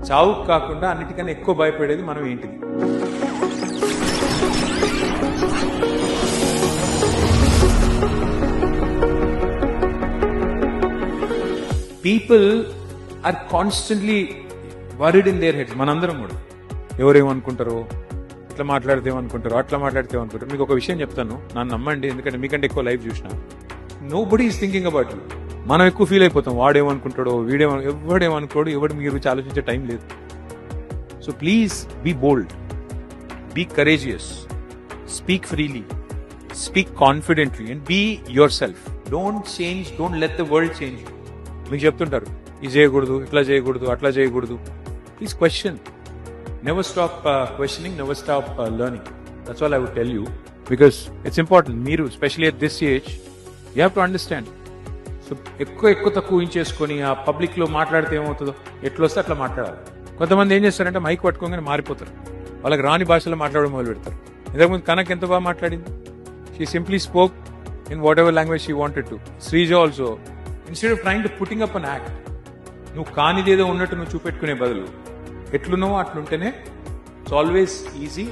చావుకు కాకుండా అన్నిటికన్నా ఎక్కువ భయపడేది మనం ఏంటిది? People are constantly worried in their heads. మనందరం కూడా ఎవరేమనుకుంటారో, ఇట్లా మాట్లాడితే ఏమనుకుంటారో, అట్లా మాట్లాడితే ఏమనుకుంటారు. మీకు ఒక విషయం చెప్తాను, నన్ను నమ్మండి, ఎందుకంటే మీకంటే ఎక్కువ లైఫ్ చూసిన. Nobody is thinking about you. మనం ఎక్కువ ఫీల్ అయిపోతాం, వాడేమనుకుంటాడో, ఎవడేమనుకోడు, ఎవడు మీ గురించి ఆలోచించే టైం లేదు. So please be bold, be courageous, speak freely, speak confidently and be yourself. Don't change, don't let the world change. మీకు చెప్తుంటారు ఇది చేయకూడదు, ఇట్లా చేయకూడదు, అట్లా చేయకూడదు. Please question. Never stop questioning, never stop learning. That's all I would tell you, because it's important. Meeru, especially at this age, you have to understand. So, ఎక్కువ తక్కువ ఊహించేసుకొని ఆ పబ్లిక్ లో మాట్లాడితే ఏమవుతుందో, ఎట్లా వస్తే అట్లా మాట్లాడాలి. కొంతమంది ఏం చేస్తారంటే మైక్ పట్టుకోగానే మారిపోతారు, వాళ్ళకి రాని భాషలో మాట్లాడడం మొదలు పెడతారు. ఇంతకుముందు కనక్ ఎంత బాగా మాట్లాడింది. She simply spoke in whatever language she wanted to. Srija also, instead of trying to putting up an act, నువ్వు కానిదేదో ఉన్నట్టు నువ్వు చూపెట్టుకునే బదులు ఎట్లున్నావో అట్లుంటేనే ఇట్స్ ఆల్వేస్ ఈజీ.